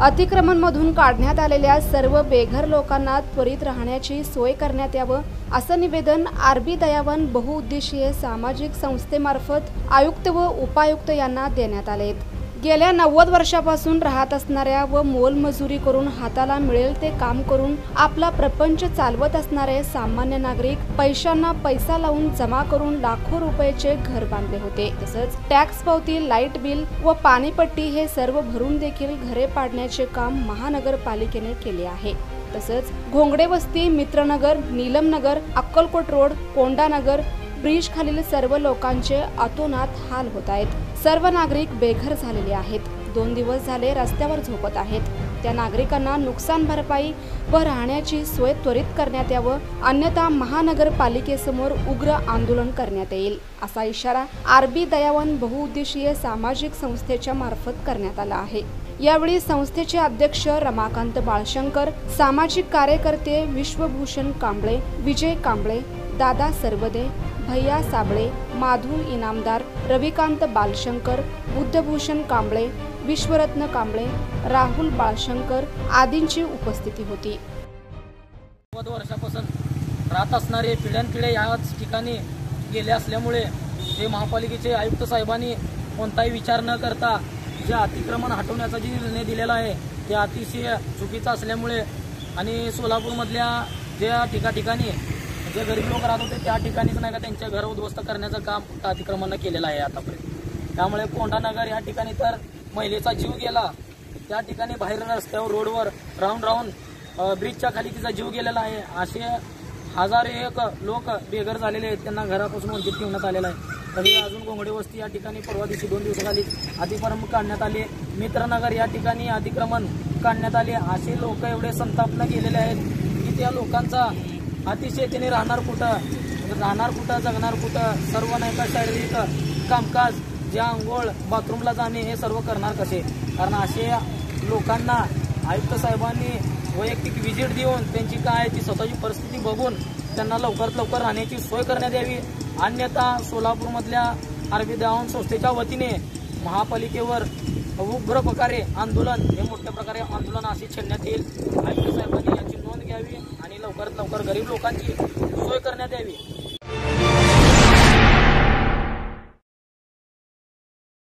अतिक्रमणमधून काढण्यात आलेल्या सर्व बेघर लोकांना त्वरित राहण्याची सोय करण्यात यावं असं निवेदन आरबी दयावन बहुउद्देशीय सामाजिक संस्थेमार्फत आयुक्त व उपायुक्त यांना देण्यात आले। गेल्या 90 वर्षापासून राहत असणाऱ्या व मोलमजुरी करून हाताला मिळेल ते काम करून आपला प्रपंच चालवत असणारे सामान्य नागरिक पैशांना पैसा लावून जमा करून लाखो रुपयाचे घर बांधले होते। तसंच टॅक्स पावती, लाईट बिल व पाणीपट्टी हे सर्व भरून देखील घरे पाडण्याचे काम महानगरपालिकेने केले आहे। तसंच घोंगडे वस्ती, मित्रनगर, नीलमनगर, अक्कलकोट रोड, कोंडानगर ब्रिज खालील सर्व लोकांचे अतोनात हाल होत आहेत। सर्व नागरिक बेघर झालेले आहेत। 2 दिवस झाले रस्त्यावर झोपत आहेत। त्या नागरिकांना नुकसान भरपाई व राहण्याची सोय त्वरित करण्यात यावं, अन्यथा महानगरपालिकेसमोर उग्र आंदोलन करण्यात येईल असा इशारा आरबी दयावन बहुउद्देशीय सामाजिक संस्थेच्या मार्फत करण्यात आला आहे। यावेळी संस्थेचे अध्यक्ष रमाकांत बाळशंकर, सामाजिक कार्यकर्ते विश्वभूषण कांबळे, विजय कांबळे, दादा सरवदे, भैया साबळे, माधू इनामदार, रविकांत बालशंकर, बुद्धभूषण कांबळे, विश्वरत्न कांबळे, राहुल बाळशंकर आदींची उपस्थिती होती। 90 वर्षापासून राहत असणारे पिढ्यानपिढ्या याच ठिकाणी गेले असल्यामुळे जे महापालिकेचे आयुक्त साहेबांनी कोणताही विचार न करता जे अतिक्रमण हटवण्याचा जे निर्णय दिलेला आहे ते अतिशय चुकीचा असल्यामुळे आणि सोलापूरमधल्या ज्या ठिकाणी जे गरीब लोक राहत होते त्या ठिकाणीच नाही का त्यांच्या घर उद्ध्वस्त करण्याचं काम अतिक्रमणानं केलेलं आहे आतापर्यंत। त्यामुळे कोंडानगर या ठिकाणी तर महिलेचा जीव गेला, त्या ठिकाणी बाहेर रस्त्यावर रोडवर राहून ब्रिजच्या खाली तिचा जीव गेलेला आहे। असे हजारो एक लोक बेघर झालेले आहेत, त्यांना घरापासून वंचित ठेवण्यात आलेलं आहे। तरी अजून घोंगडे वस्ती या ठिकाणी परवा दिवशी 2 दिवसाखाली अतिक्रमण काढण्यात आले, मित्रनगर या ठिकाणी अतिक्रमण काढण्यात आले। असे लोक एवढे संतापनं गेलेले आहेत की त्या लोकांचा अतिशय त्याने राहणार कुठं, जगणार कुठं, सर्व नाही का शारीरिक कामकाज, जे आंघोळ, बाथरूमला जाणे हे सर्व करणार कसे। कारण असे लोकांना आयुक्त साहेबांनी वैयक्तिक व्हिजिट देऊन त्यांची काय ती स्वतःची परिस्थिती बघून त्यांना लवकरात लवकर राहण्याची सोय करण्यात यावी, अन्यथा सोलापूरमधल्या आरबी दयावन संस्थेच्या वतीने महापालिकेवर उग्र प्रकारे आंदोलन, हे मोठ्या प्रकारे आंदोलन असे छेडण्यात येईल। आयुक्त साहेबांनी याची नोंद घ्यावी आणि लवकरात लवकर गरीब लोकांची सोय करण्यात यावी।